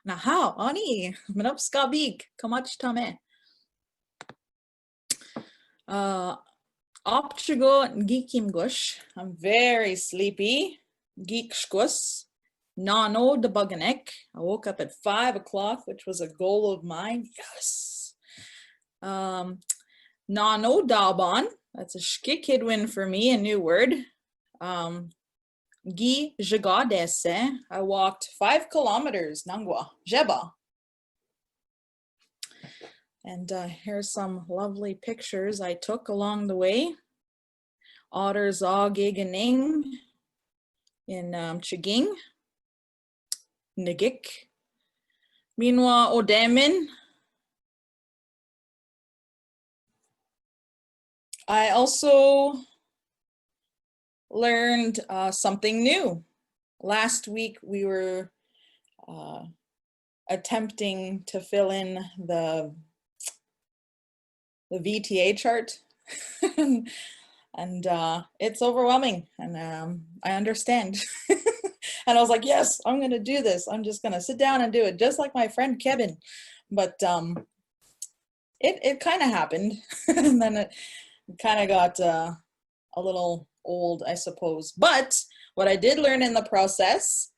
Nahaw, ani, manap skabig, kamach tame. Opchigo gikimgush. I'm very sleepy. Geekshkus. Nano de buganek. I woke up at 5 o'clock, which was a goal of mine. Yes. Nano daban. That's a shkikid win for me, a new word. Gi jigadese. I walked 5 kilometers. Nangwa. Jeba. And here's some lovely pictures I took along the way. Otters giganing in Chiging, Nigik. Meanwhile, Odamin. I also learned something new. Last week we were attempting to fill in the VTA chart and it's overwhelming, and I understand. And I was like, yes, I'm gonna do this. I'm just gonna sit down and do it, just like my friend Kevin. But it kind of happened, and then it kind of got a little old, I suppose. But what I did learn in the process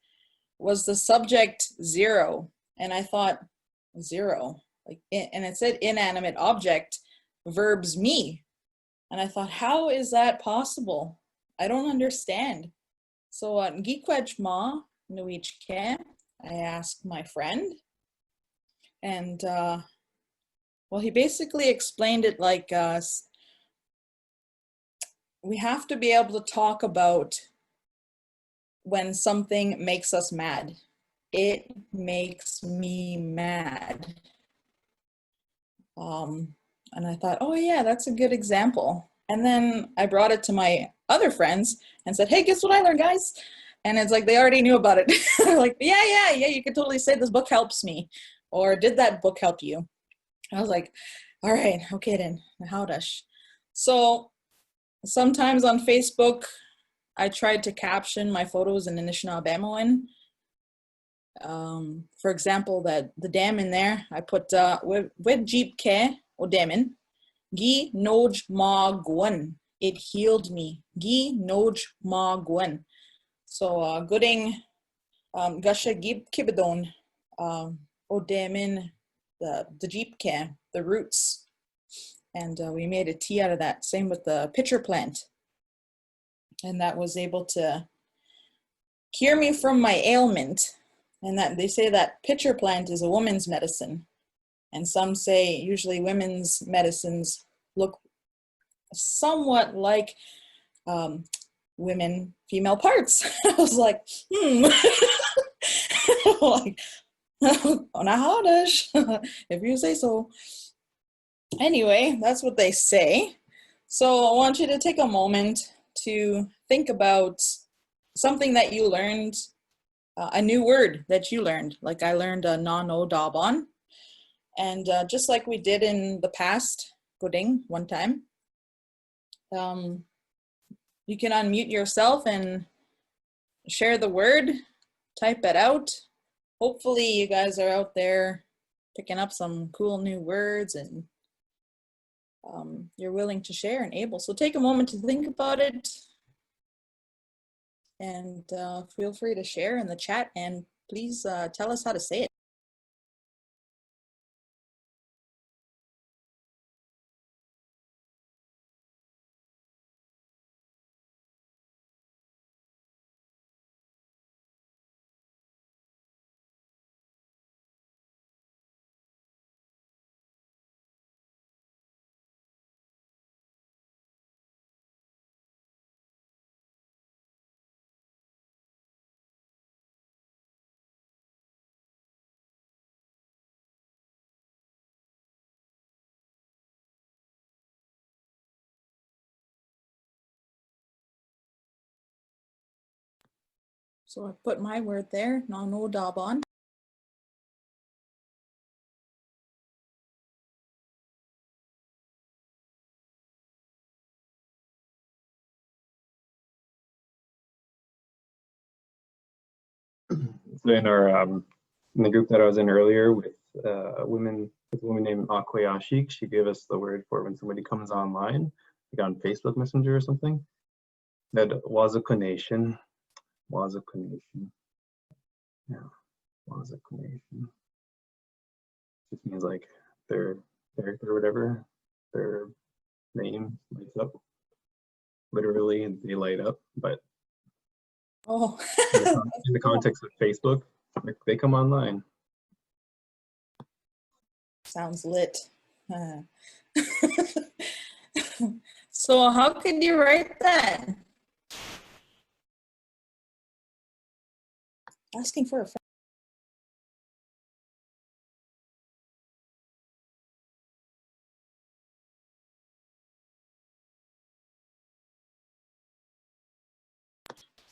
was the subject zero, and I thought, zero, like, and it said inanimate object, verbs me. And I thought, how is that possible? I don't understand. So Miigwech ma nuichke, I asked my friend, and well, he basically explained it like we have to be able to talk about when something makes us mad. It makes me mad. And I thought, oh yeah, that's a good example. And then I brought it to my other friends and said, hey, guess what I learned, guys? And it's like, they already knew about it. They're like, yeah, you could totally say this book helps me. Or did that book help you? I was like, all right, okay then, howdash. So sometimes on Facebook, I tried to caption my photos in Anishinaabemoin. For example, the dam in there, I put with jeep ke o damin, gi noj ma gwen. It healed me. Gi noj ma gwen. So gooding gasha gib kibidon o damin the jeep ke, the roots. And we made a tea out of that. Same with the pitcher plant. And that was able to cure me from my ailment. And that they say that pitcher plant is a woman's medicine. And some say usually women's medicines look somewhat like women female parts. I was like, like, if you say so. Anyway, that's what they say. So I want you to take a moment to think about something that you learned, a new word that you learned. Like I learned a no daban. And just like we did in the past, Goding, one time, you can unmute yourself and share the word, type it out. Hopefully you guys are out there picking up some cool new words and you're willing to share and able. So take a moment to think about it and feel free to share in the chat, and please tell us how to say it. So I put my word there, no daban. So in our in the group that I was in earlier with a woman named Akwe. She gave us the word for when somebody comes online, like on Facebook Messenger or something. That wazukonation. Yeah, wazukonation. Just means like their character or whatever, their name lights up. Literally, they light up, but Oh, in the context of Facebook, like, they come online. sounds lit. So how could you write that? Asking for a friend.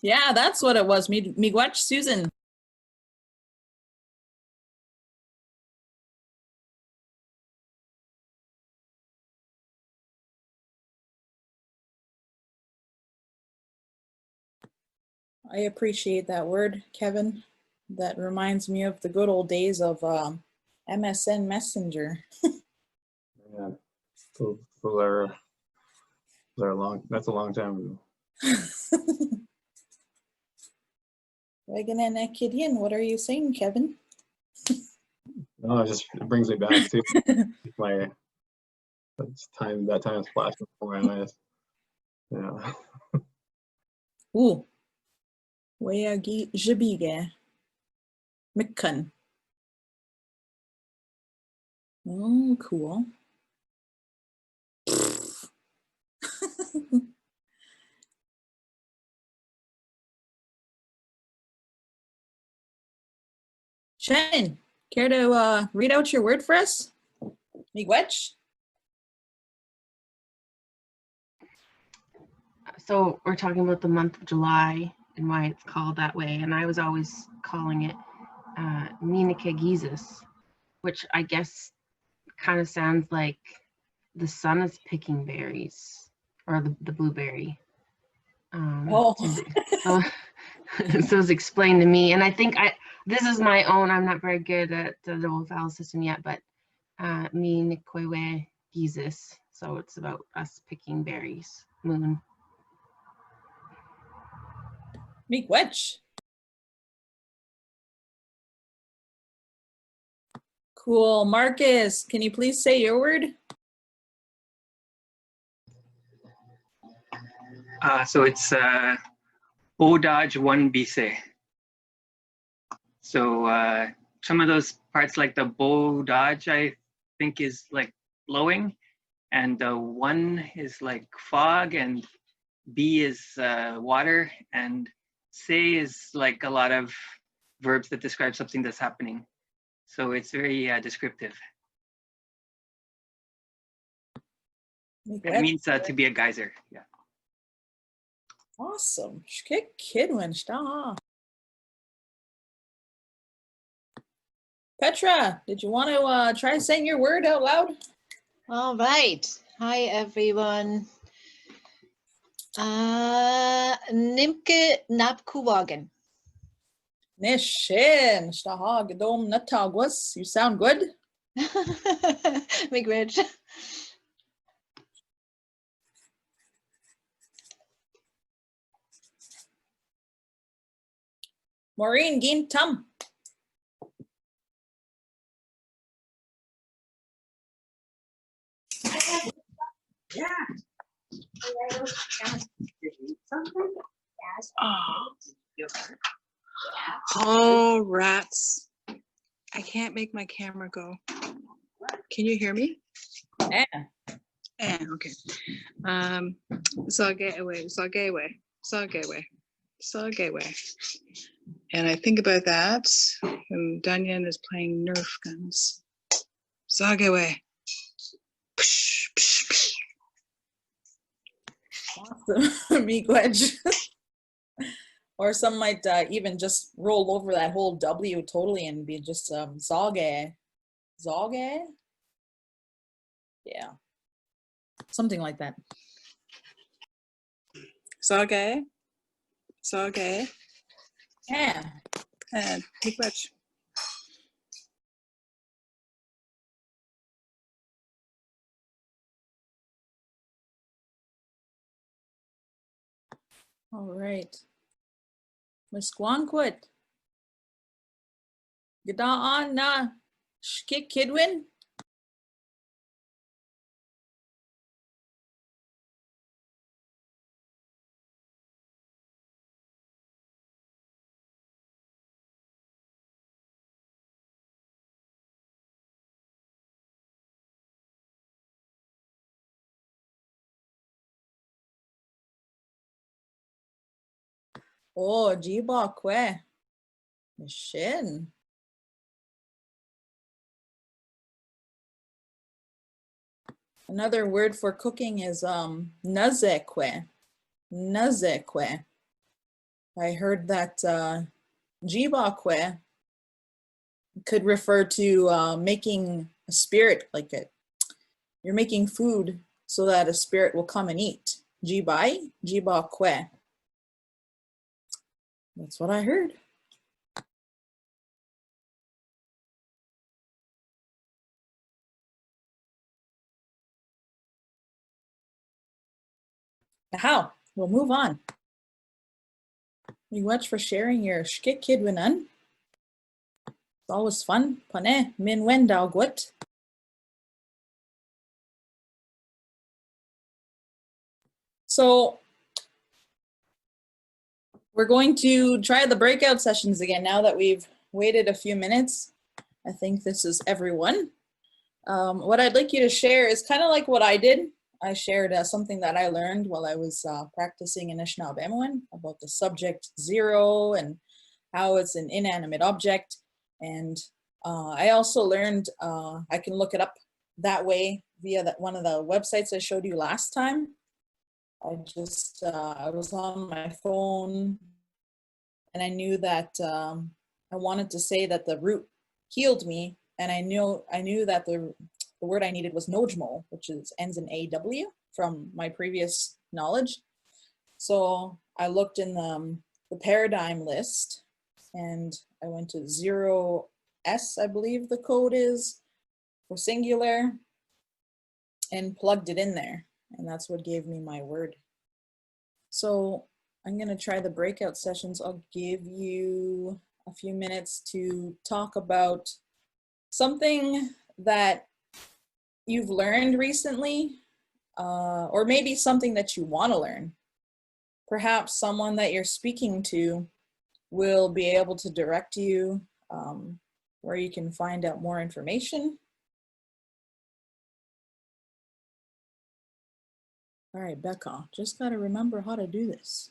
Yeah, that's what it was. Miigwech Susan. I appreciate that word, Kevin. That reminds me of the good old days of MSN Messenger. Yeah, those are long. That's a long time ago. What are you saying, Kevin? No, it brings me back to that time is flashing before my eyes. Yeah. Ooh. Weshki-anishinaabemjig. Mikkan. Oh, cool. Shannon, care to read out your word for us? Miigwech? So we're talking about the month of July and why it's called that way. And I was always calling it Miigwech, which I guess kind of sounds like the sun is picking berries, or the blueberry. Oh. So it's explained to me. And I think this is my own, I'm not very good at the double vowel system yet, but Niibin Kwe. So it's about us picking berries, moon. Miigwech. Cool. Marcus, can you please say your word? So it's Bodaj 1 Bise. So some of those parts like the Bodaj, I think, is like blowing, and the 1 is like fog, and B is water, and Se is like a lot of verbs that describe something that's happening. So it's very descriptive. And it means to be a geyser. Yeah. Awesome. Kidwin. Petra, did you want to try saying your word out loud? All right. Hi, everyone. Niibin-Kwe. Nishin. Gedom natagwas. You sound good. Miigwech. Maureen Gin Tum. Yeah. Oh, rats. I can't make my camera go. Can you hear me? Yeah. Okay. Sagayway. And I think about that when Dunyan is playing Nerf guns. Sagayway. Awesome. Miigwech. Or some might even just roll over that whole W totally and be just Zage. Zage? Yeah. Something like that. Sage. Yeah. And Miigwech. All right. Misquanquit. Gadaan na Shkik Kidwin. Oh, Jiba Kwe. Shin. Another word for cooking is nazekwe. Nazekwe. I heard that jibakwe could refer to making a spirit, like you're making food so that a spirit will come and eat. Jibai, jibakwe. That's what I heard. How? We'll move on. Miigwech for sharing your shkik kidwinan. It's always fun. Pane min wendalgwit. So we're going to try the breakout sessions again now that we've waited a few minutes. I think this is everyone. What I'd like you to share is kind of like what I did. I shared something that I learned while I was practicing Anishinaabemowan about the subject zero and how it's an inanimate object. And I also learned I can look it up that way via one of the websites I showed you last time. I was on my phone and I knew that I wanted to say that the root healed me, and I knew that the word I needed was nojmo, which ends in AW from my previous knowledge. So I looked in the paradigm list and I went to 0S, I believe the code is, for singular, and plugged it in there. And that's what gave me my word. So I'm gonna try the breakout sessions. I'll give you a few minutes to talk about something that you've learned recently, or maybe something that you want to learn. Perhaps someone that you're speaking to will be able to direct you where you can find out more information. All right, Becca, just got to remember how to do this.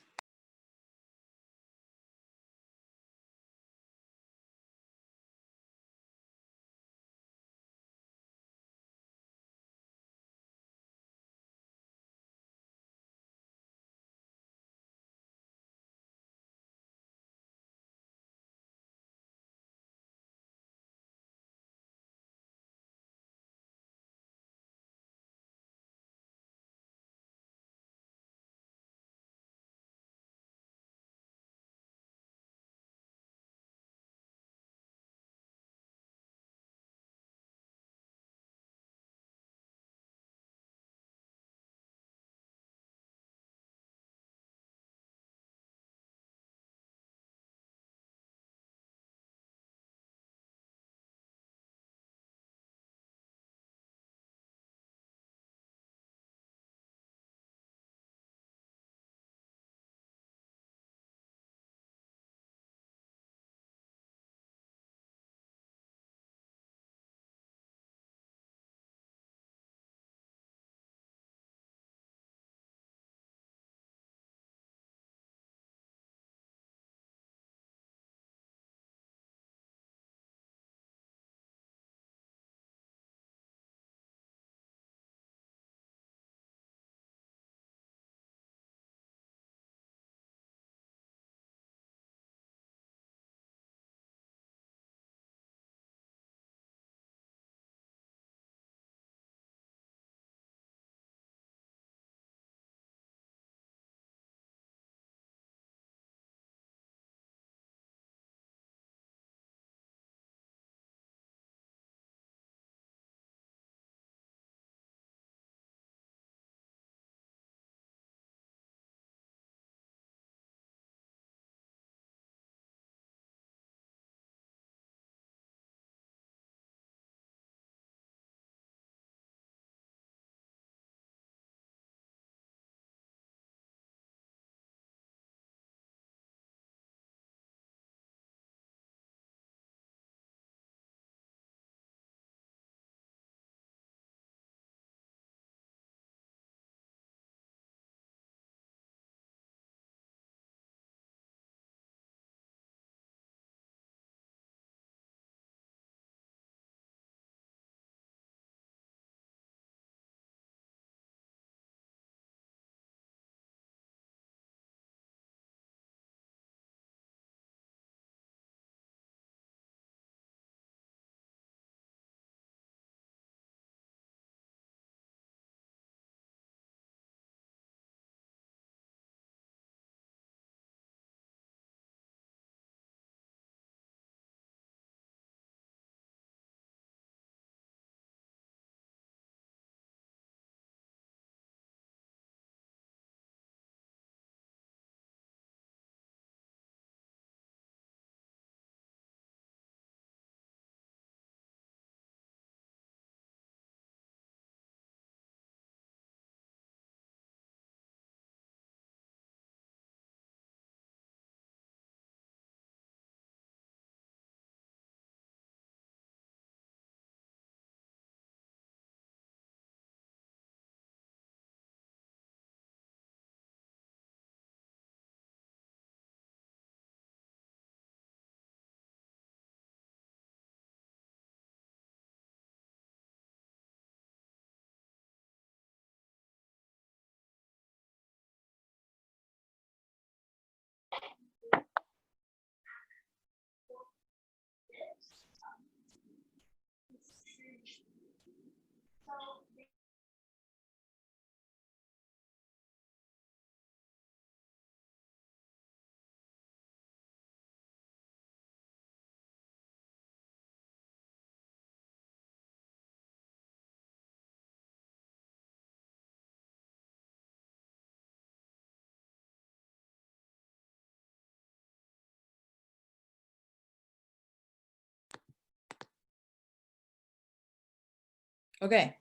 Okay.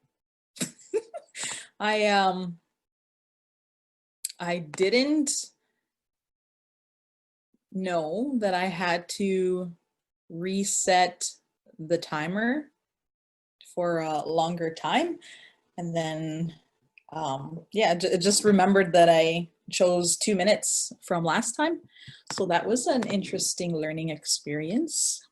I didn't know that I had to reset the timer for a longer time. And then, yeah, just remembered that I chose 2 minutes from last time. So that was an interesting learning experience.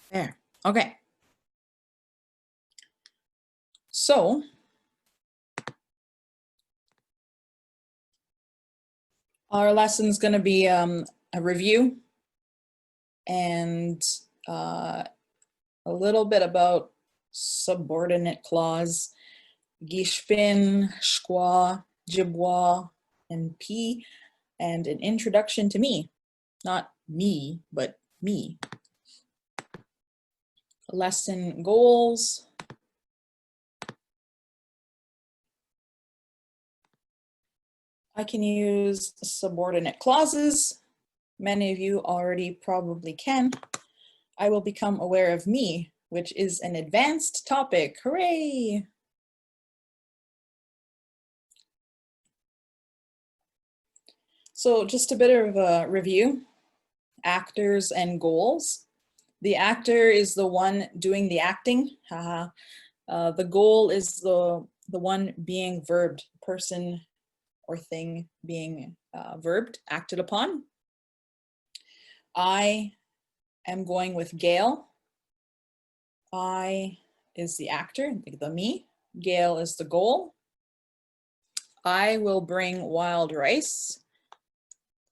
There, okay. So, our lesson's gonna be a review and a little bit about subordinate clause, gishpin, shkwa, jibwa, and p, and an introduction to me. Not me, but me. Lesson goals. I can use subordinate clauses. Many of you already probably can. I will become aware of me, which is an advanced topic. Hooray! So just a bit of a review. Actors and goals. The actor is the one doing the acting. The goal is the one being verbed, person or thing being verbed, acted upon. I am going with Gail. I is the actor, the me. Gail is the goal. I will bring wild rice.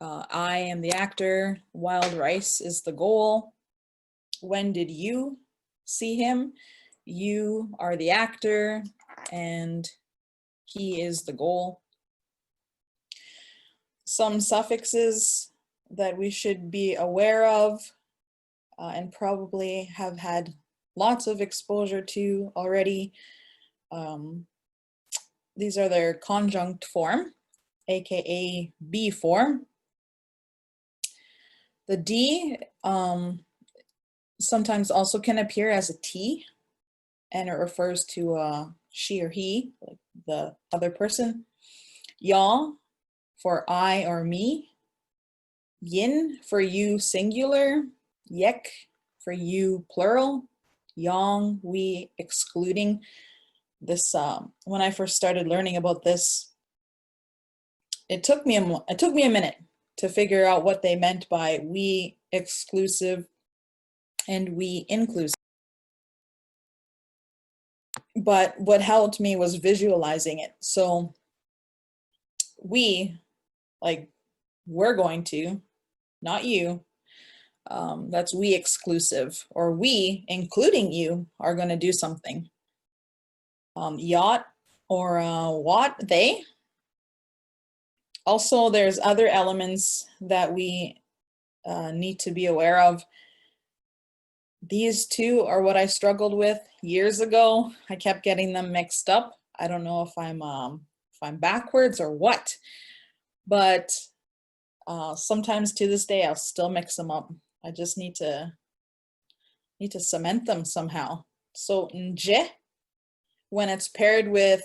I am the actor. Wild rice is the goal. When did you see him? You are the actor and he is the goal. Some suffixes that we should be aware of and probably have had lots of exposure to already. These are their conjunct form, aka B form. The D sometimes also can appear as a T, and it refers to she or he, like the other person. Ya for I or me. Yin for you singular. Yek for you plural. Yang we excluding. This when I first started learning about this, it took me a minute to figure out what they meant by we exclusive and we inclusive. But what helped me was visualizing it. So we, like we're going to, not you. That's we exclusive, or we, including you, are going to do something. Yacht or what, they. Also, there's other elements that we need to be aware of. These two are what I struggled with years ago. I kept getting them mixed up. I don't know if I'm backwards or what, but sometimes to this day I'll still mix them up. I just need to cement them somehow. So nje, when it's paired with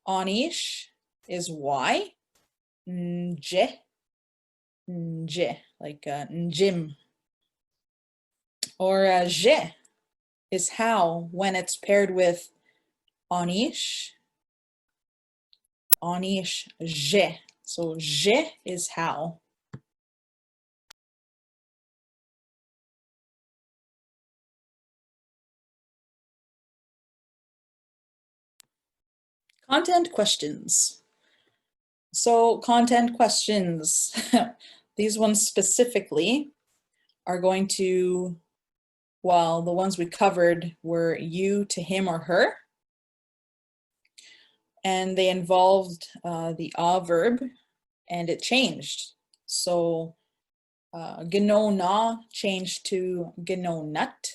anish, is y. Nje, nje, like njim. Or je, is how when it's paired with anish, anish, je. So je is how. Content questions. So content questions, these ones specifically are going to, well, the ones we covered were you to him or her. And they involved the a verb and it changed. So gano na changed to gano nut.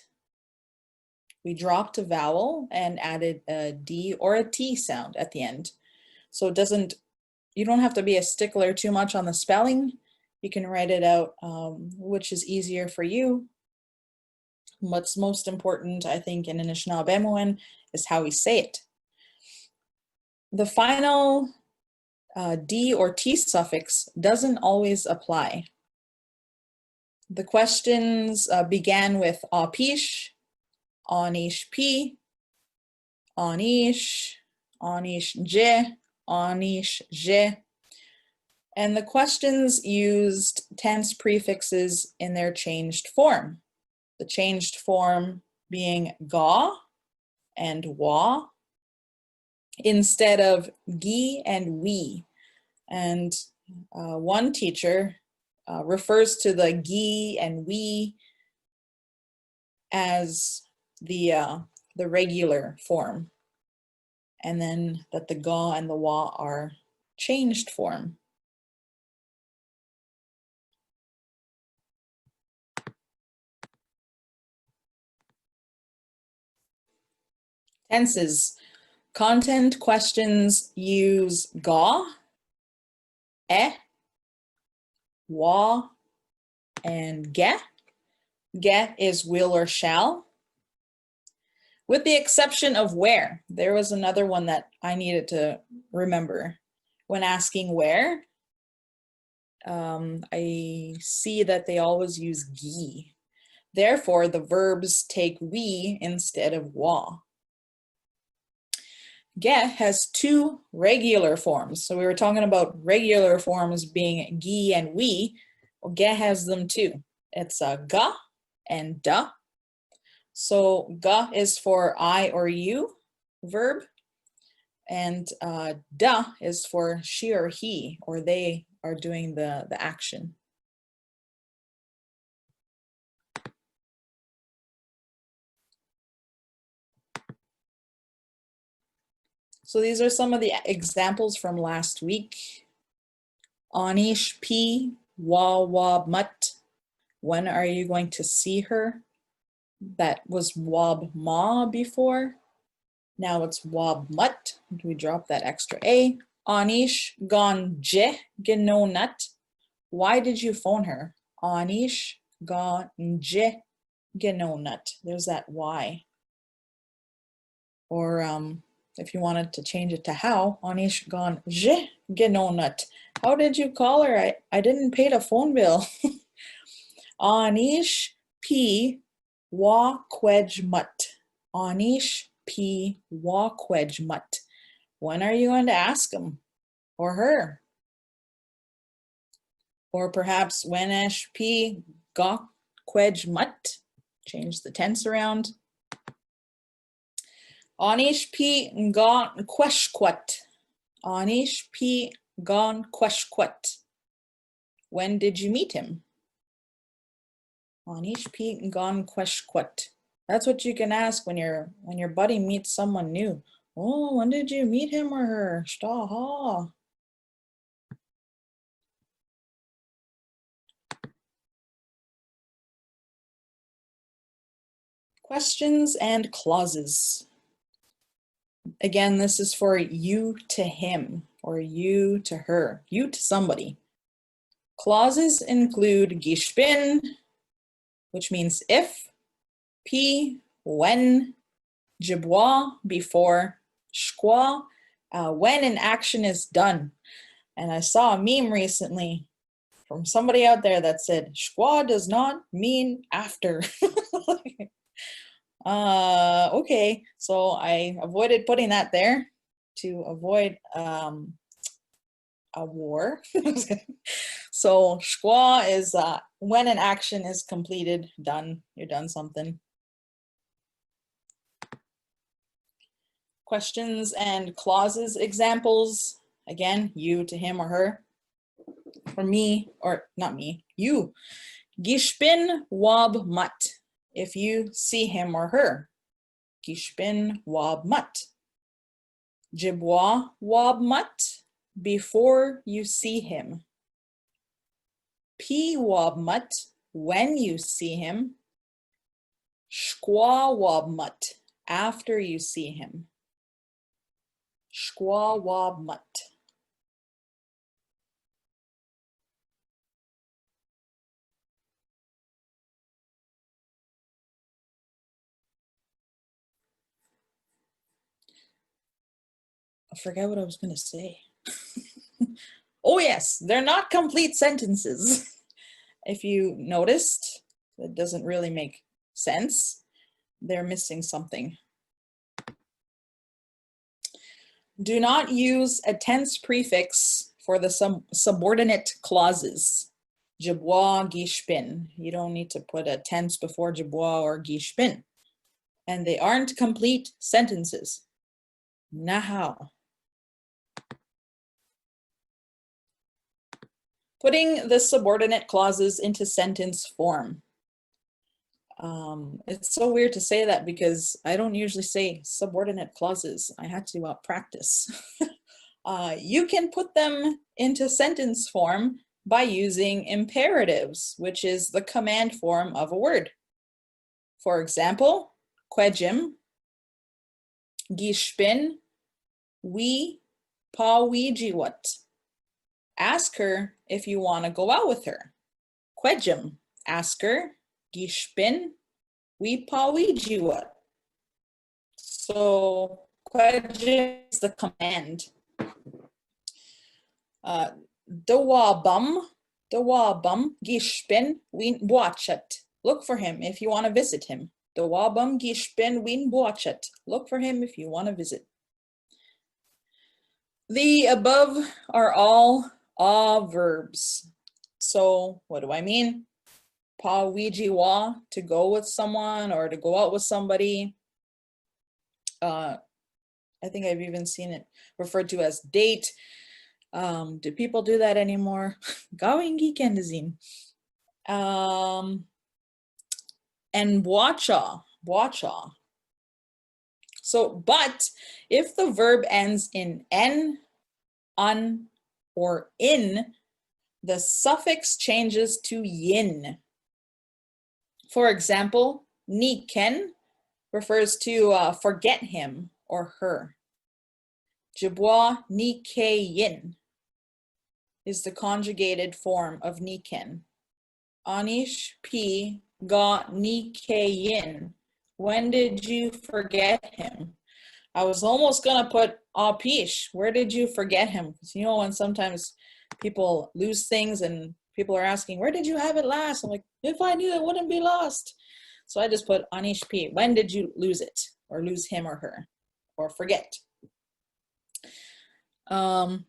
We dropped a vowel and added a D or a T sound at the end. So it doesn't, you don't have to be a stickler too much on the spelling. You can write it out, which is easier for you. What's most important, I think, in Anishinaabemowin is how we say it. The final D or T suffix doesn't always apply. The questions began with apish, anish p, anish, anish je, anish je. And the questions used tense prefixes in their changed form. The changed form being ga and wa instead of gi and we. And one teacher refers to the gi and we as the regular form, and then that the ga and the wa are changed form. Tenses. Content questions use ga, wa, and ge. Ge is will or shall. With the exception of where. There was another one that I needed to remember. When asking where, I see that they always use gi. Therefore, the verbs take we instead of wa. Ge has two regular forms. So we were talking about regular forms being gi and we. Well, ge has them too. It's ga and da. So ga is for I or you verb, and da is for she or he, or they are doing the action. So these are some of the examples from last week. Anish P, wa mut. When are you going to see her? That was wab ma before. Now it's wab mut. We drop that extra A. Anish gon je geno nut. Why did you phone her? Anish gon je geno nut. There's that why. Or if you wanted to change it to how, Anish gon je geno nut. How did you call her? I didn't pay the phone bill. Anish P wa kwej mut. Anish P wa kwej mut. When are you going to ask him or her? Or perhaps when Ash P ga kwej mut. Change the tense around. Anish P ga kweshkwat. Anish P gon kweshkwat. When did you meet him? Anish P gon kweshkwat. That's what you can ask when your buddy meets someone new. Oh, when did you meet him or her? Shtaha. Questions and clauses. Again, this is for you to him or you to her, you to somebody. Clauses include gishbin, which means if, p, when, jibwa, before, shkwa, when an action is done. And I saw a meme recently from somebody out there that said, shkwa does not mean after. Okay, so I avoided putting that there to avoid a war. So shkwa is when an action is completed, done, you're done something. Questions and clauses examples. Again, you to him or her. For me, or not me, you. Gishbin wab mat. If you see him or her. Gishbin wab mat. Jibwa wab mat. Before you see him. P wab mat. When you see him. Shkwa wab mat. After you see him. Shkwa wab mat. I forget what I was going to say. Oh yes, they're not complete sentences. If you noticed, that doesn't really make sense. They're missing something. Do not use a tense prefix for the subordinate clauses. Jibwa, gishbin. You don't need to put a tense before jibwa or gishbin. And they aren't complete sentences. Nahau. Putting the subordinate clauses into sentence form. It's so weird to say that because I don't usually say subordinate clauses. I had to practice. You can put them into sentence form by using imperatives, which is the command form of a word. For example, kwejim, gishbin, we pawijiwat. Ask her if you want to go out with her. Kwejim, ask her. Gishbin, we pawijiwat. So kwejim is the command. Dawabam, gishbin, win watchat. Look for him if you want to visit him. Dawabam, gishbin, win watchat. Look for him if you want to visit. The above are all verbs. So what do I mean? Pawijiwa, to go with someone or to go out with somebody. I think I've even seen it referred to as date. Do people do that anymore? Going weekendizin. And wacha. So, but if the verb ends in n, un, or in, the suffix changes to yin. For example, niken refers to forget him or her. Jibwa nike yin is the conjugated form of niken. Anish p ga nike yin. When did you forget him? I was almost gonna put apish. Where did you forget him? Because you know when sometimes people lose things and people are asking, where did you have it last? I'm like, if I knew it wouldn't be lost. So I just put anish p. When did you lose it? Or lose him or her? Or forget? Menezin,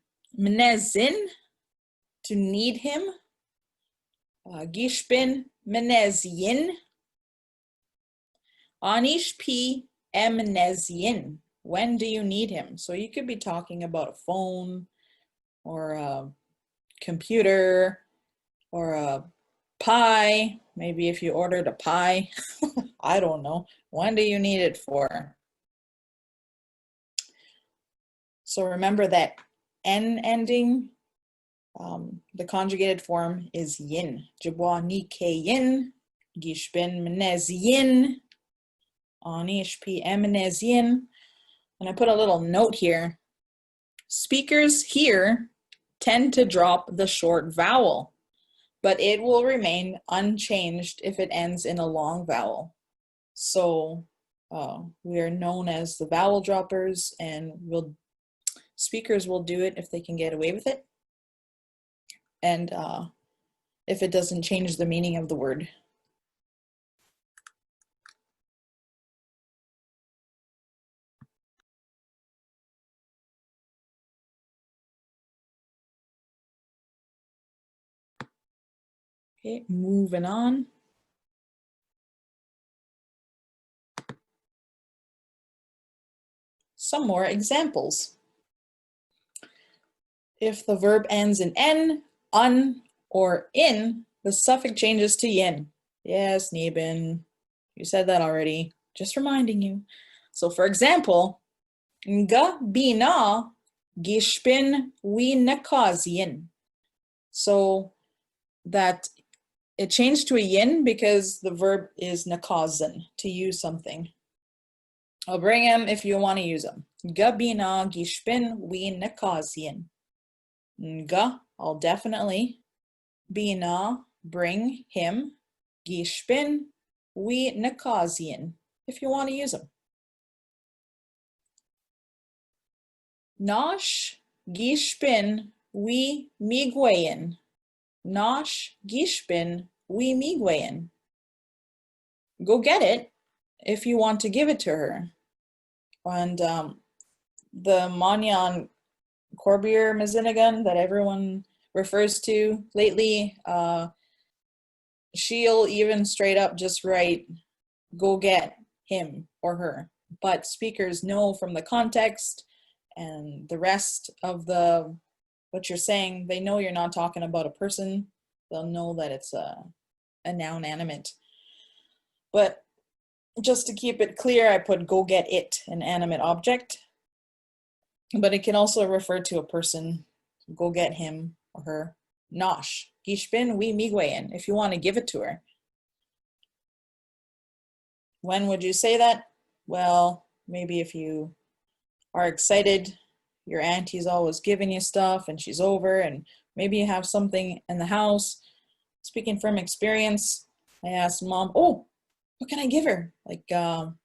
to need him. Gishbin menezyin. Anish p emnezyin. When do you need him? So you could be talking about a phone or a computer or a pie. Maybe if you ordered a pie, I don't know. When do you need it for? So remember that N ending, the conjugated form is yin. Jibwa ni ke yin, gishbin menez yin, anish p emenez yin. And I put a little note here. Speakers here tend to drop the short vowel, but it will remain unchanged if it ends in a long vowel. So we are known as the vowel droppers, and speakers will do it if they can get away with it. And if it doesn't change the meaning of the word. Okay, moving on. Some more examples. If the verb ends in n, un, or in, the suffix changes to yin. Yes, Niibin, you said that already. Just reminding you. So for example, nga bina gishpin wi nakazyin. So that it changed to a yin because the verb is nakazan, to use something. I'll bring him if you want to use him. Nga bina gishpin wi nakazyin. Nga, I'll definitely. Bina, bring him. Gishpin, wi nakazyin, if you want to use them. Nosh, gishpin, wi miigwechen. Nosh, gishpin, wi miigwechen. Go get it if you want to give it to her. And the Manyan Corbier Mazinagan that everyone refers to lately, she'll even straight up just write, go get him or her. But speakers know from the context and the rest of what you're saying, they know you're not talking about a person. They'll know that it's a noun animate. But just to keep it clear, I put go get it, an animate object. But it can also refer to a person. Go get him or her. Nosh, gishpin wi miigwechen, if you want to give it to her. When would you say that? Well, maybe if you are excited, your auntie's always giving you stuff and she's over, and maybe you have something in the house. Speaking from experience, I asked Mom, oh, what can I give her? Like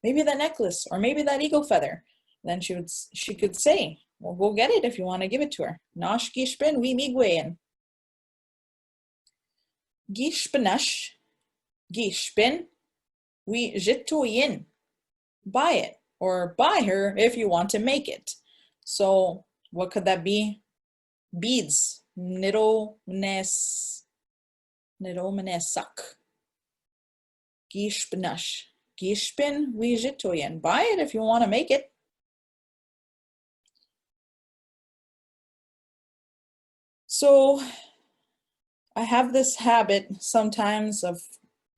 maybe that necklace or maybe that eagle feather. Then she could say, well, go get it if you want to give it to her. Nosh gishpin wi miigwechen. Gishpinash, gishpin wi jitoyin. Buy it, or buy her if you want to make it. So what could that be? Beads. Niro menesak. Gishpinash. Gishpin wi jitoyin. Buy it if you want to make it. So I have this habit sometimes of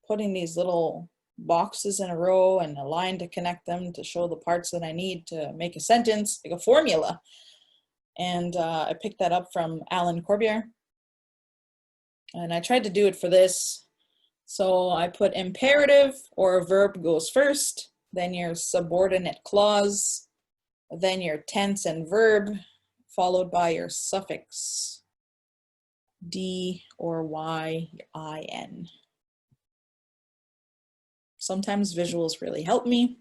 putting these little boxes in a row and a line to connect them to show the parts that I need to make a sentence, like a formula. And I picked that up from Alan Corbier. And I tried to do it for this. So I put imperative, or a verb goes first, then your subordinate clause, then your tense and verb, followed by your suffix, D or Y, IN. Sometimes visuals really help me.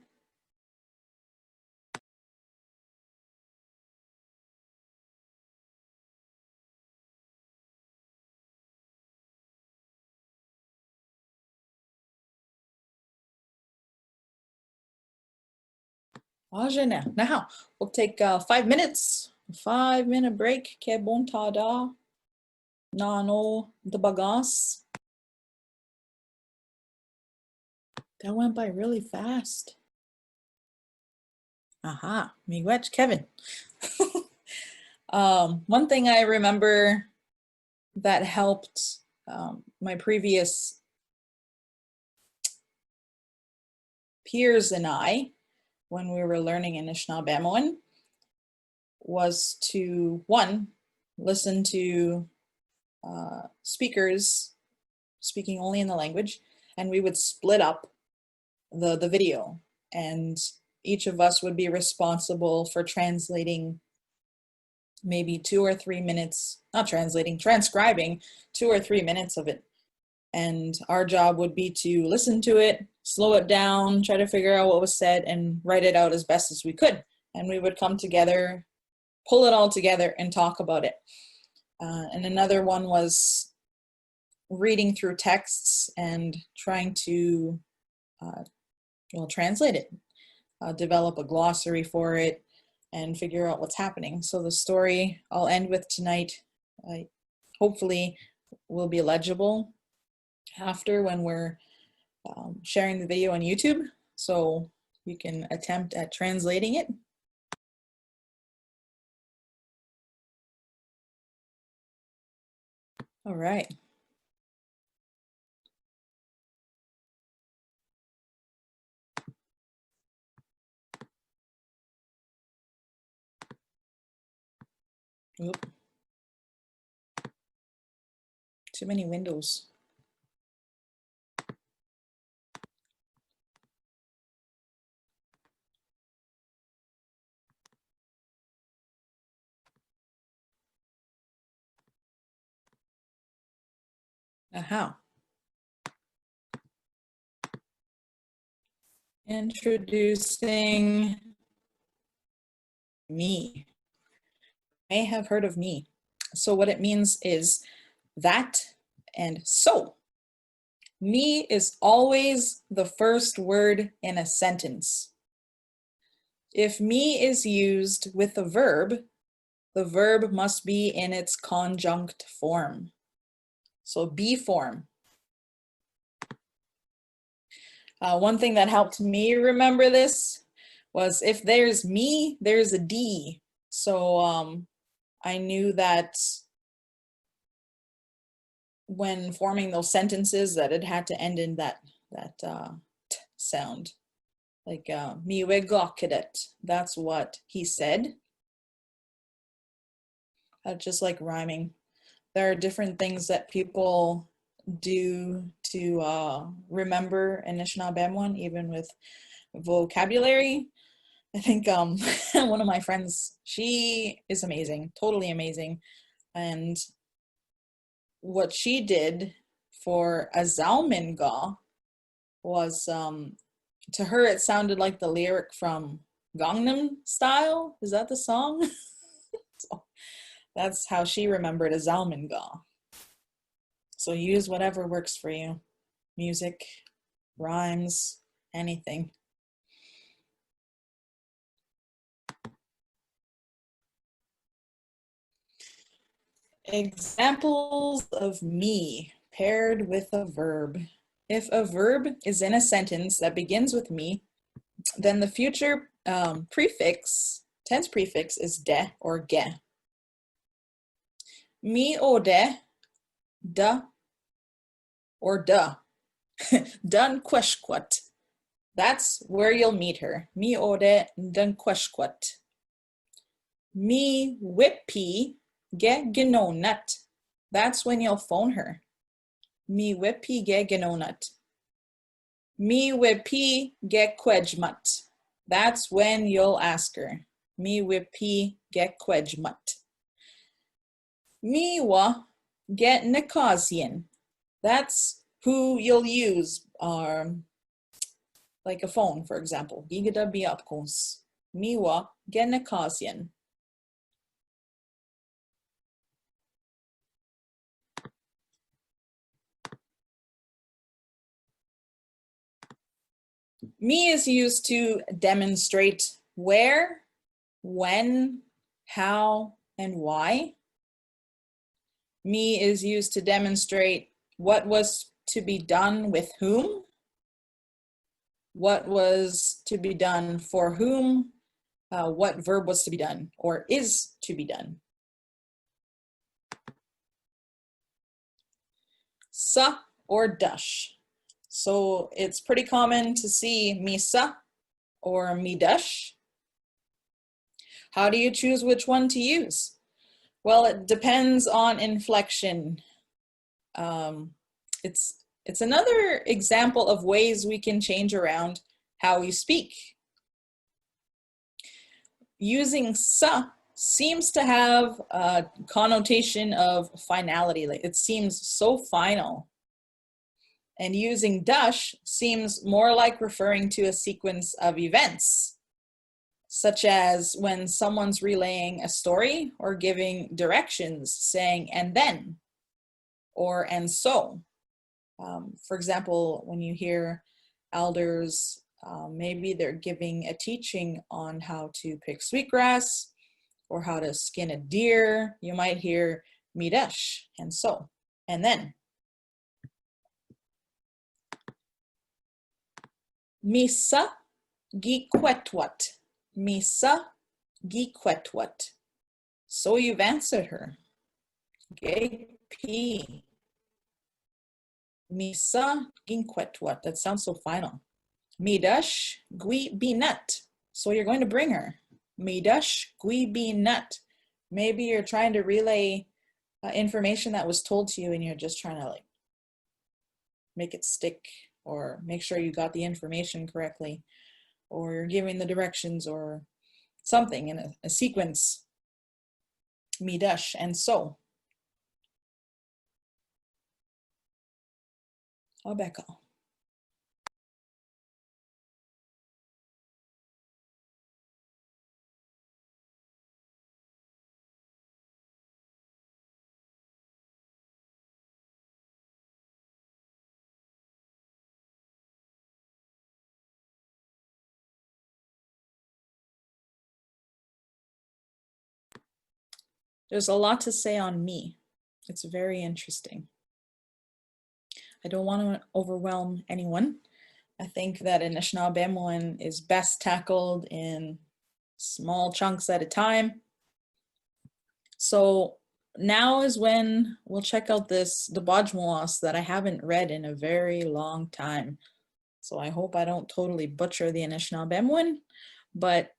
Now, we'll take 5 minutes, 5-minute break. Que bon tada. Nano de bagas. That went by really fast. Aha, Miigwech, Kevin. One thing I remember that helped my previous peers and I, when we were learning Anishinaabemoan, was to, one, listen to speakers speaking only in the language, and we would split up the video, and each of us would be responsible for translating maybe 2 or 3 minutes, not translating, transcribing 2 or 3 minutes of it. And our job would be to listen to it, slow it down, try to figure out what was said, and write it out as best as we could. And we would come together, pull it all together, and talk about it. And another one was reading through texts and trying to translate it, develop a glossary for it, and figure out what's happening. So the story I'll end with tonight, hopefully, will be legible. after when we're sharing the video on YouTube, so you can attempt at translating it. All right. Oop. Too many windows. Aha. Introducing me. You may have heard of me. So what it means is that and so. Me is always the first word in a sentence. If me is used with a verb, the verb must be in its conjunct form. So be form. One thing that helped me remember this was if there's me, there's a D. So I knew that when forming those sentences that it had to end in that t sound. Like Miigwech, that's what he said. Just like rhyming. There are different things that people do to remember Anishinaabe, even with vocabulary. I think one of my friends, she is amazing, totally amazing. And what she did for Azalminga was, to her, it sounded like the lyric from Gangnam Style. Is that the song? So that's how she remembered Azalminga. So use whatever works for you. Music, rhymes, anything. Examples of me paired with a verb. If a verb is in a sentence that begins with me, then the future prefix, tense prefix, is de or ge. Mi ode, da or da. Dun kweshkwat. That's where you'll meet her. Mi ode dun kweshkwat. Mi whippy ge genonut. That's when you'll phone her. Mi whippy ge genonut. Mi whippy ge kwejmut. That's when you'll ask her. Mi whippy ge kwejmut. Mi wa ge nikasian. That's who you'll use, like a phone, for example. Gigada biapkos. Mi wa ge nikasian. Me is used to demonstrate where, when, how, and why. Me is used to demonstrate what was to be done with whom, what was to be done for whom, what verb was to be done or is to be done. Sa or dash. So it's pretty common to see misa or midash. How do you choose which one to use? Well, it depends on inflection. It's another example of ways we can change around how we speak. Using sa seems to have a connotation of finality. Like it seems so final. And using dash seems more like referring to a sequence of events, such as when someone's relaying a story or giving directions, saying and then, or and so. For example, when you hear elders, maybe they're giving a teaching on how to pick sweetgrass or how to skin a deer, you might hear midash, and so, and then. Misa gikwetwat. Misa gikwetwat. So you've answered her. P. Misa ginkwetwat. That sounds so final. Midash gui binat. So you're going to bring her. Midash gui binat. Maybe you're trying to relay information that was told to you and you're just trying to like make it stick or make sure you got the information correctly, or you're giving the directions or something in a sequence. Midash, and so. Abeka. There's a lot to say on me. It's very interesting. I don't want to overwhelm anyone. I think that Anishinaabemoan is best tackled in small chunks at a time. So now is when we'll check out the Bojmoas that I haven't read in a very long time. So I hope I don't totally butcher the Anishinaabemoan, but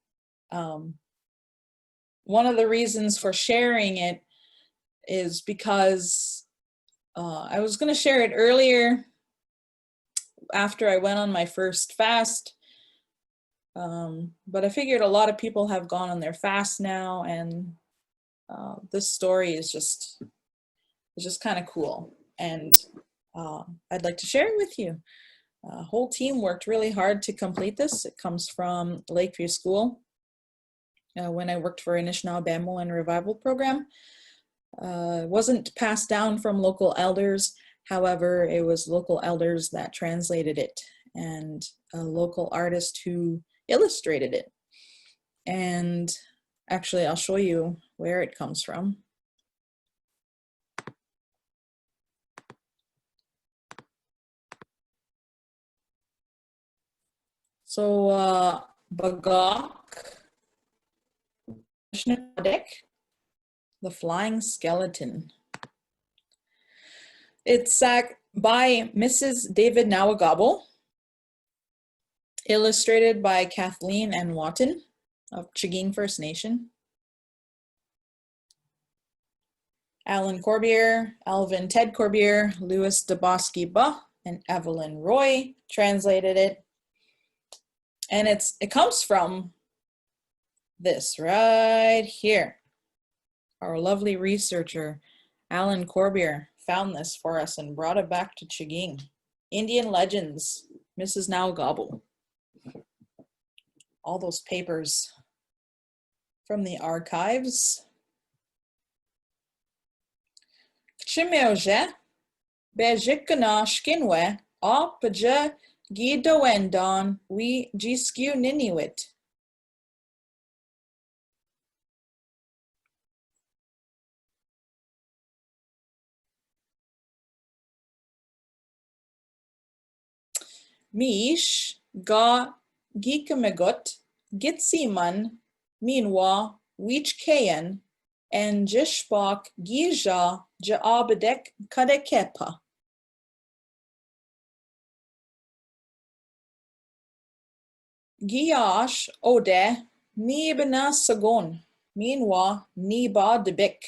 one of the reasons for sharing it is because I was going to share it earlier after I went on my first fast, but I figured a lot of people have gone on their fast now, and this story is just kind of cool, and I'd like to share it with you. Whole team worked really hard to complete this. It comes from Lakeview School. When I worked for Anishinaabemoan Revival Program. It wasn't passed down from local elders. However, it was local elders that translated it and a local artist who illustrated it. And actually, I'll show you where it comes from. So, Bagok, the Flying Skeleton. It's by Mrs. David Nawagabo, illustrated by Kathleen and Watton of Chagin First Nation. Alan Corbier, Alvin Ted Corbier, Louis Debosky-Ba, and Evelyn Roy translated it. And it comes from this right here. Our lovely researcher, Alan Corbier, found this for us and brought it back to Chagin. Indian Legends, Mrs. Nawagabo. All those papers from the archives. Chimioje, Bejikana-shkinwe, Paja Gidowendon, we Gisku-niniwit. Mish ga gikamegot gitsiman minwa wichkayan and jishbok gija jaabedek kadekepa. Giyash ode nibina sagon minwa niba debik.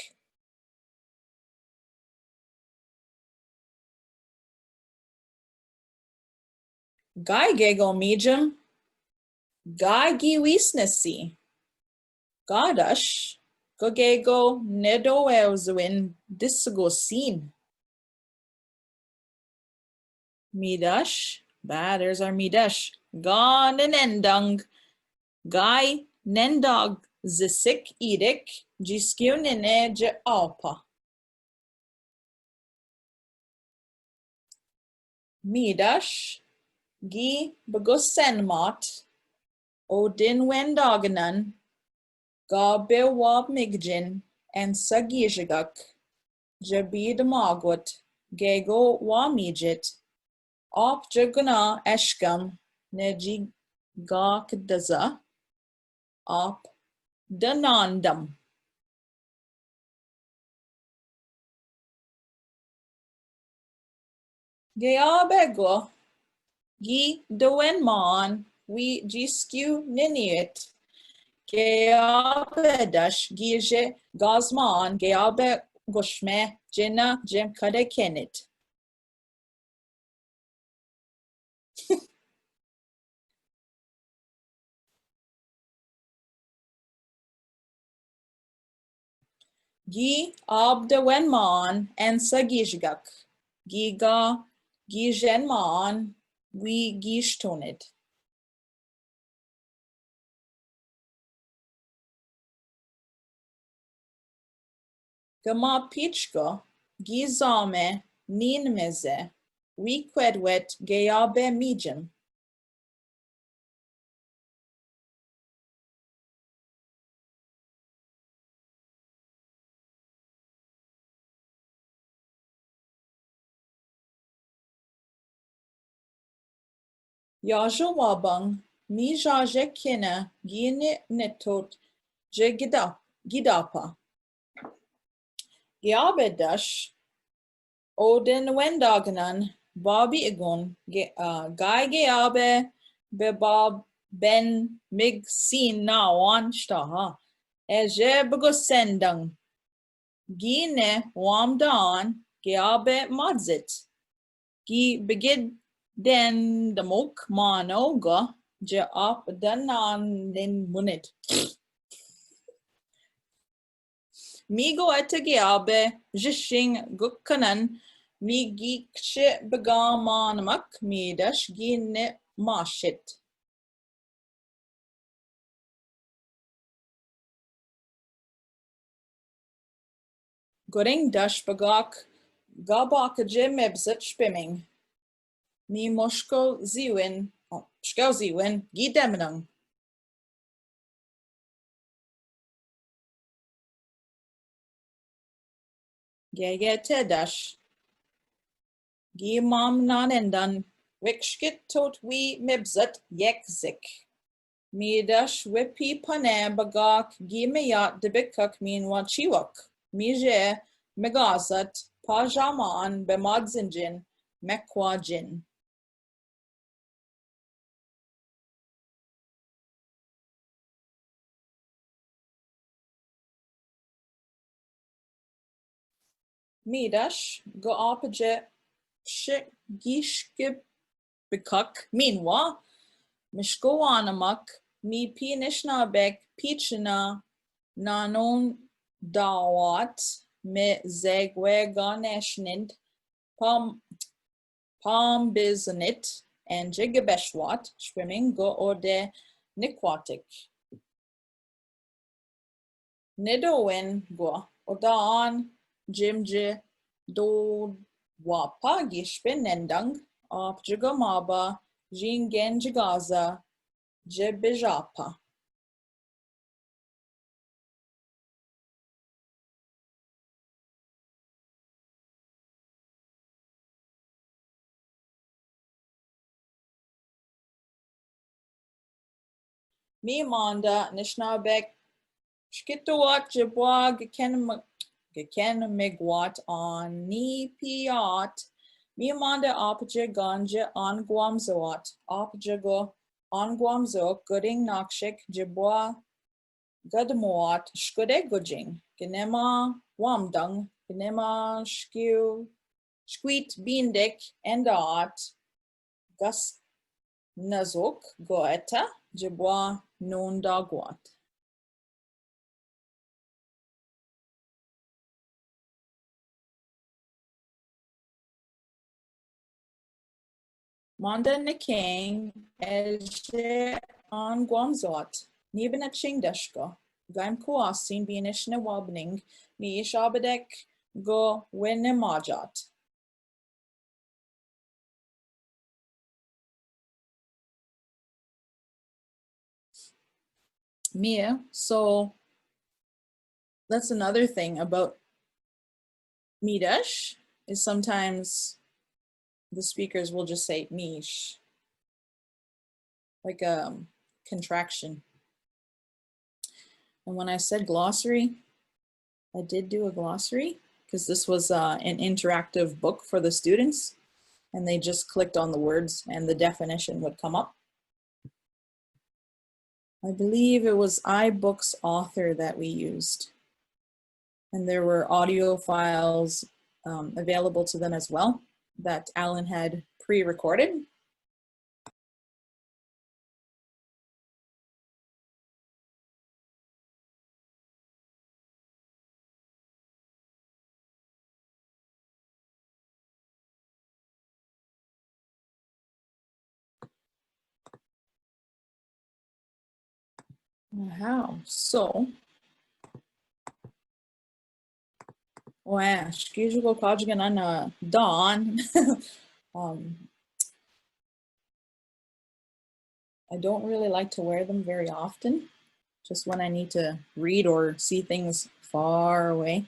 Guy gego mijum, guy giwisnesi, gadash, gogego nedoewzwin disgosin. Midash, there's our midash, gone and endung, guy nendog zisik edik, jiskunine je alpa. Midash, Gi begosenmat, Odin wendoganan, Ga bewab migjin, and sagijaguk, Jabid magwat, Gego wamijit, Op jaguna eshkam, nejigakdaza op danandam. Geabego gi doenman we gisku niniet. Geabedash gije gazman geabe goshme jina jim kade kenit. Gi abdewenman en sagishgak. Giga gijenman we gishtonit. Gama pichko gizame ninmeze we quedwet geabe mijim. Yajawabang mi jaje kina gine netot je gidapa. Giabedash Odin wendagnan Bobby igun Guy geabe bebob ben mig sin nawan staha eje begosendang Gine wamdan geabe madzit Gi begid den damok manoga je op danan den munit. Miigwech geabe jishing gukkanan mi gikshe begamanak midash gine mashit. Goring dash bagak gabak jimebzit spimming. Mi moshko ziwin gidemenang. Gege tedash. Gi mam nanendan wikshkit tot we mibzat yekzik. Midash wipi pane bagak gi meyat debikak min wachiwak. Mije megazat pajaman bemadzinjin mekwajin. Midash go opje gishkib bikak minwa mishkoanamak mi pinishnaabek pichina nanon dawat me zegwe ganeshnind pam biznit and jigabeshwat swimming go ode nikwatik. Nidowin go odan jimje do wapa gishpin nendang op jigamaba jingen jigaza jibijapa. Mi manda nishnabek shkituat jibwa geken migwat on ni piat. Mi manda opje ganja on guamzoat. Opje go on guamzo gooding nakshik jibwa gadmoat shkude gujing. Genema wamdang. Genema shkwit bindik endaat. Gas nazok goeta jibwa nun dagwat. Manda Nikang Eje on Guamzot, Niibin Chingdeshko, Gaim Kuasin Eshki-nishnaabemjig, Mi Shabadek Go Winemajat. Mia, so that's another thing about Midesh is sometimes the speakers will just say Mish. like a contraction. And when I said glossary, I did do a glossary because this was an interactive book for the students, and they just clicked on the words and the definition would come up. I believe it was iBooks Author that we used. And there were audio files available to them as well that Alan had pre-recorded. Wow, so eshki-nishnaabemjig on dawn. I don't really like to wear them very often, just when I need to read or see things far away.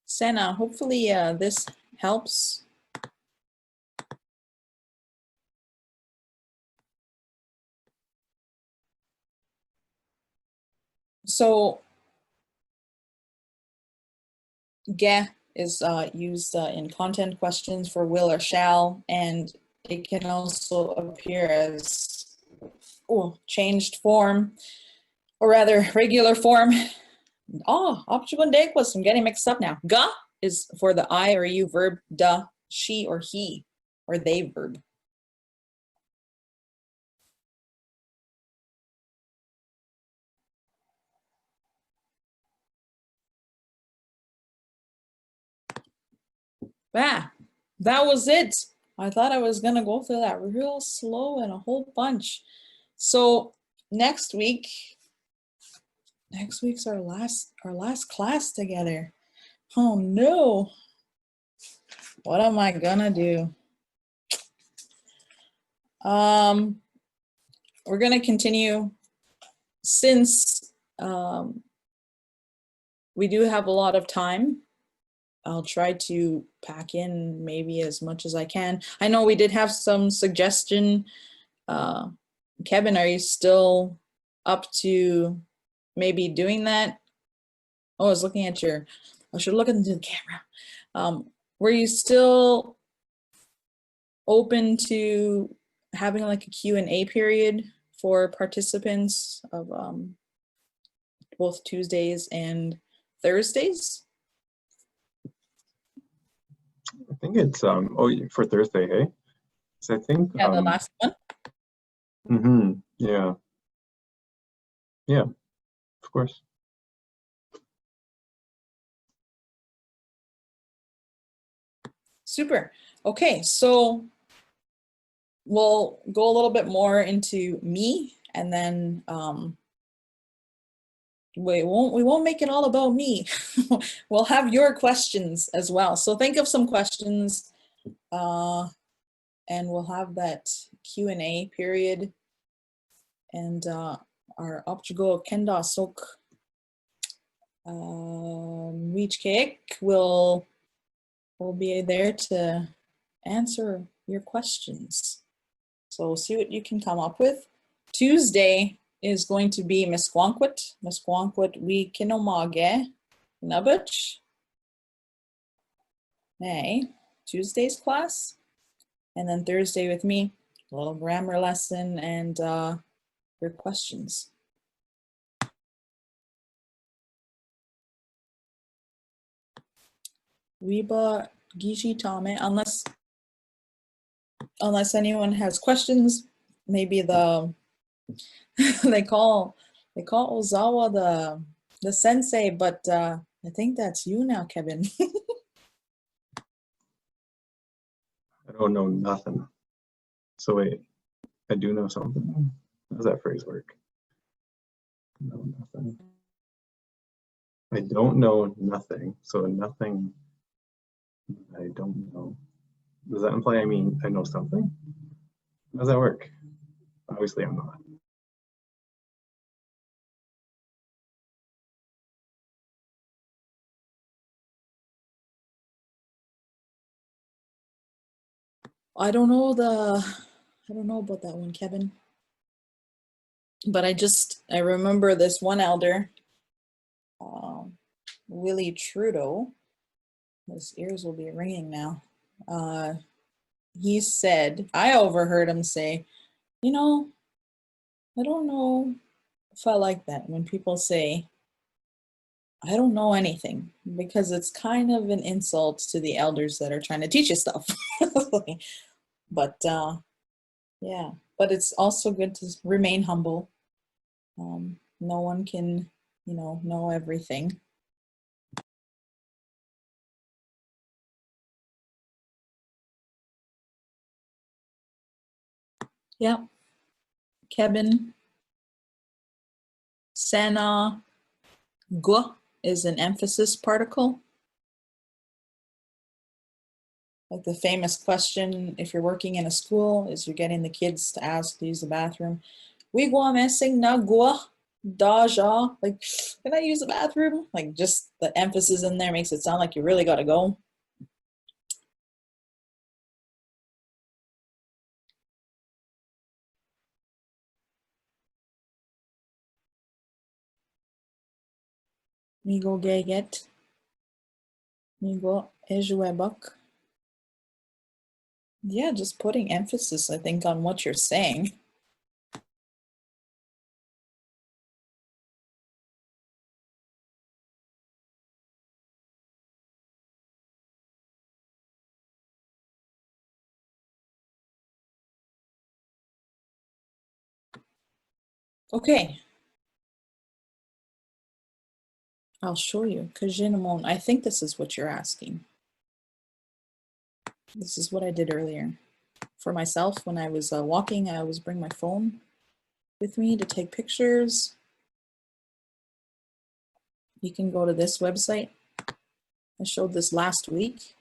Senna, hopefully this helps. So, ge is used in content questions for will or shall, and it can also appear as changed form, or rather regular form. Oh, I'm getting mixed up now. Ga is for the I or you verb, da, she or he, or they verb. Ah, that was it. I thought I was gonna go through that real slow and a whole bunch. So next week's our last class together. Oh no. What am I gonna do? We're gonna continue since we do have a lot of time. I'll try to pack in maybe as much as I can. I know we did have some suggestion. Kevin, are you still up to maybe doing that? Oh, I was looking at I should look into the camera. Were you still open to having like a Q&A period for participants of both Tuesdays and Thursdays? I think it's for Thursday, hey? So I think Yeah, the last one. Yeah. Yeah, of course. Super. Okay, so we'll go a little bit more into me, and then we won't make it all about me. We'll have your questions as well. So think of some questions, and we'll have that Q&A period. And our Opchigo Kenda Sok Miigwech will be there to answer your questions. So we'll see what you can come up with. Tuesday is going to be Miigwech. Miigwech weshki-anishinaabemojig. May, Tuesday's class, and then Thursday with me, a little grammar lesson and your questions. Reba Gishi Tame, unless anyone has questions, maybe they call Ozawa the sensei, but I think that's you now, Kevin. I don't know nothing. So wait, I do know something. How does that phrase work? No, nothing. I don't know nothing. So nothing I don't know. Does that imply I mean I know something? How does that work? Obviously I'm not. I don't know about that one, Kevin. But I remember this one elder, Willie Trudeau. His ears will be ringing now. He said, I overheard him say, you know, I don't know if I like that when people say, I don't know anything, because it's kind of an insult to the elders that are trying to teach you stuff. But yeah, but it's also good to remain humble. No one can, know everything. Yeah. Kevin, Sana, Gu is an emphasis particle. Like the famous question, if you're working in a school, is you're getting the kids to ask to use the bathroom. We go missing na gua daja. Like, can I use the bathroom? Like, just the emphasis in there makes it sound like you really gotta go. Migo geget. Migo ejuebak. Yeah, just putting emphasis, I think, on what you're saying. Okay. I'll show you. Kajinamon, I think this is what you're asking. This is what I did earlier. For myself, when I was walking, I always bring my phone with me to take pictures. You can go to this website. I showed this last week.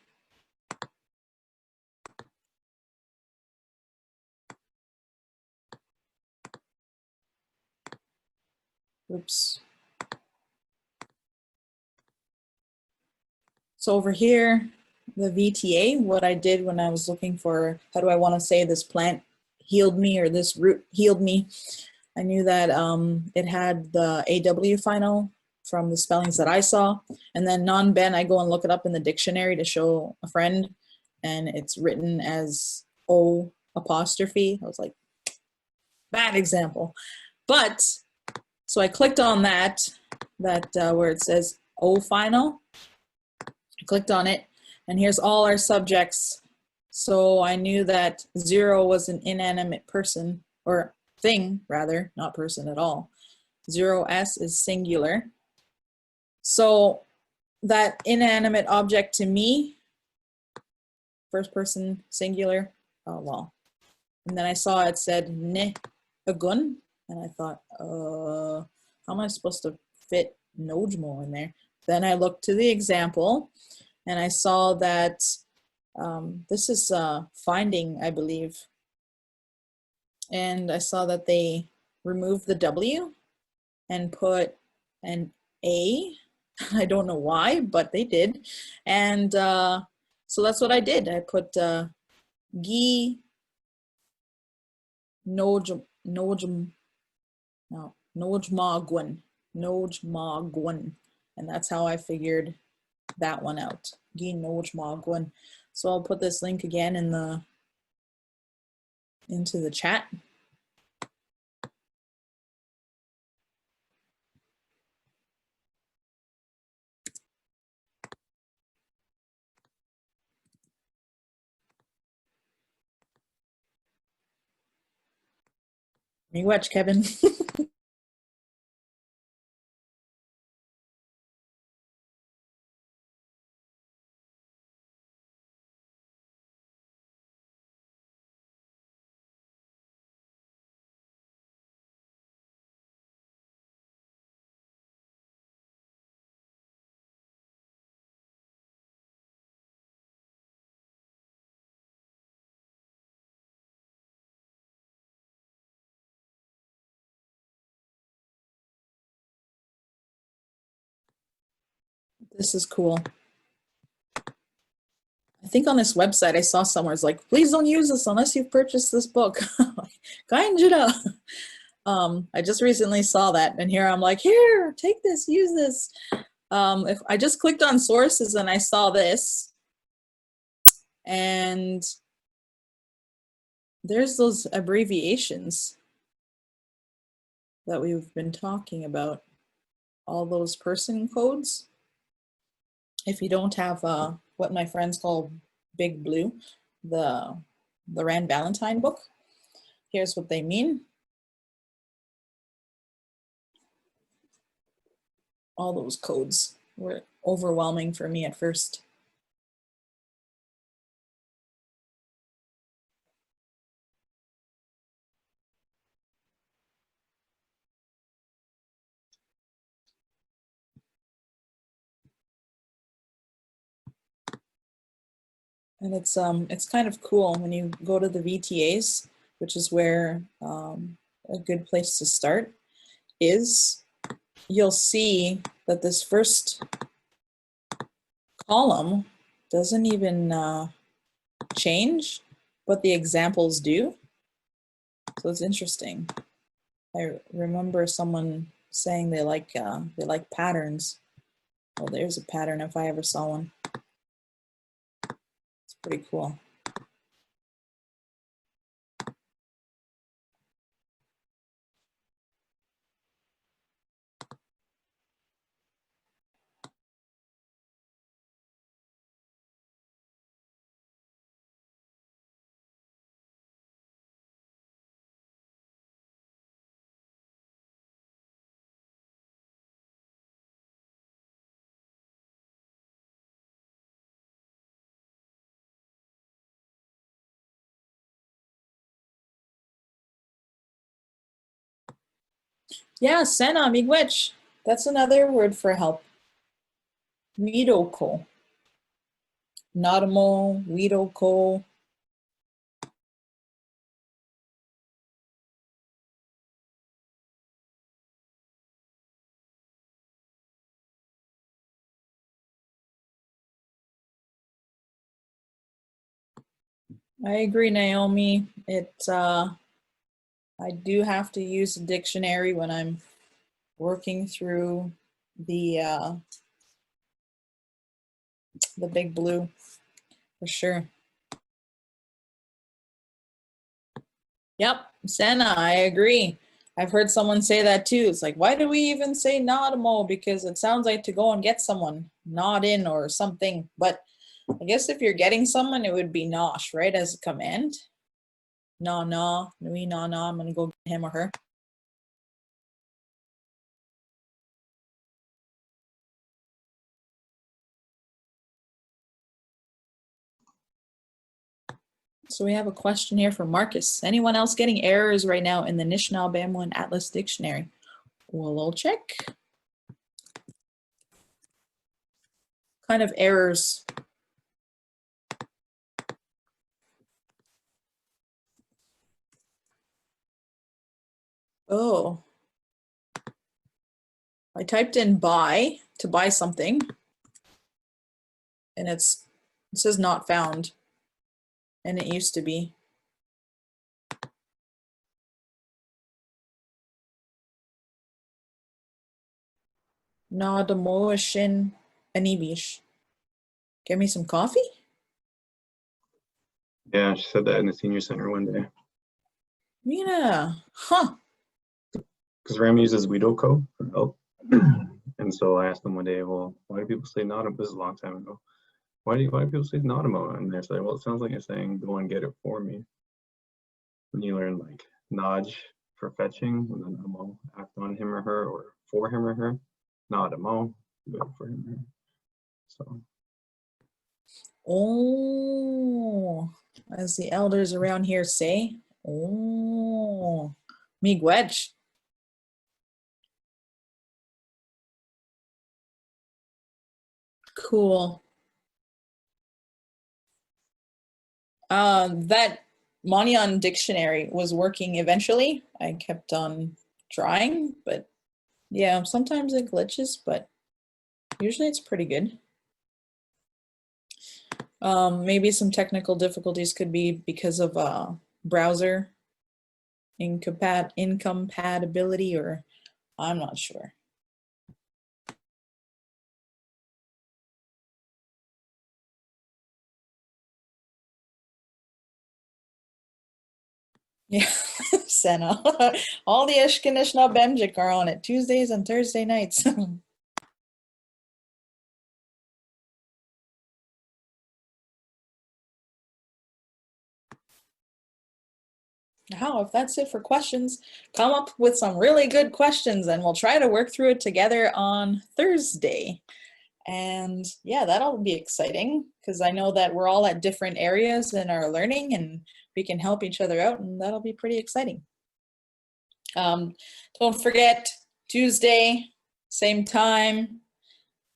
Oops. So over here, the VTA, what I did when I was looking for, how do I want to say this plant healed me or this root healed me? I knew that it had the AW final from the spellings that I saw. And then non-Ben, I go and look it up in the dictionary to show a friend. And it's written as O apostrophe. I was like, bad example. But, so I clicked on that where it says O final. I clicked on it, and here's all our subjects. So I knew that 0 was an inanimate person, or thing rather, not person at all. 0s is singular. So that inanimate object to me, first person singular, oh well. And then I saw it said ne agun, and I thought, how am I supposed to fit nojmo in there? Then I looked to the example, and I saw that this is finding, I believe. And I saw that they removed the W and put an A. I don't know why, but they did. And so that's what I did. I put Gi Nojmagwin. And that's how I figured that one out. Eshki-nishnaabemjig. So I'll put this link again into the chat. Miigwech, Kevin. This is cool. I think on this website I saw somewhere it's like, please don't use this unless you've purchased this book. Kainjira. I just recently saw that, and here I'm like, here, take this, use this. If I just clicked on sources and I saw this, and there's those abbreviations that we've been talking about, all those person codes. If you don't have what my friends call Big Blue, the Rand Valentine book, here's what they mean. All those codes were overwhelming for me at first. And it's kind of cool when you go to the VTAs, which is where a good place to start is. You'll see that this first column doesn't even change, but the examples do. So it's interesting. I remember someone saying they like patterns. Well, there's a pattern if I ever saw one. It's pretty cool. Yeah, Sena, Miigwech. That's another word for help. Widoko. Nadamo, Widoko. I agree, Naomi. I do have to use a dictionary when I'm working through the Big Blue, for sure. Yep, Sena, I agree. I've heard someone say that too. It's like, why do we even say Nadamo? Because it sounds like to go and get someone, nod in or something. But I guess if you're getting someone, it would be nosh, right, as a command. Na na, nui na na, I'm gonna go get him or her. So we have a question here from Marcus. Anyone else getting errors right now in the Anishinaabe Atlas Dictionary? Well, I'll check. Kind of errors. Oh. I typed in buy to buy something, and it says not found, and it used to be. Naadamoishin anibish. Get me some coffee? Yeah, she said that in the senior center one day. Yeah. Huh. Because Ram uses Widoko for help. And so I asked them one day, well, why do people say Nadamo? This is a long time ago. Why do people say Nadamo? And they say, well, it sounds like you're saying go and get it for me. When you learn like Naj for fetching, and then Amo, act on him or her, or for him or her. Nadamo, do it for him or her. So Oh, as the elders around here say. Oh, Miigwech. Cool. That Monyan dictionary was working eventually. I kept on trying, but yeah, sometimes it glitches, but usually it's pretty good. Maybe some technical difficulties could be because of browser incompatibility, or I'm not sure. Yeah, Senna. All the Eshki-nishnaabemjig are on it Tuesdays and Thursday nights. Now, if that's it for questions, come up with some really good questions and we'll try to work through it together on Thursday. And yeah, that'll be exciting because I know that we're all at different areas in our learning and we can help each other out, and that'll be pretty exciting. Don't forget, Tuesday, same time,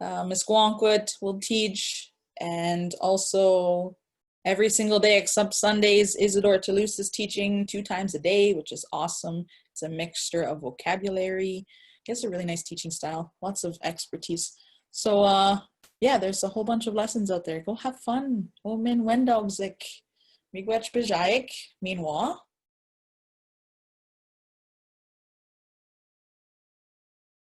Miss Guanquit will teach, and also every single day except Sundays, Isidore Toulouse is teaching 2 times a day, which is awesome. It's a mixture of vocabulary. He has a really nice teaching style, lots of expertise. So yeah, there's a whole bunch of lessons out there. Go have fun. Go min wendogzik. Miigwech bijayik. Meanwhile.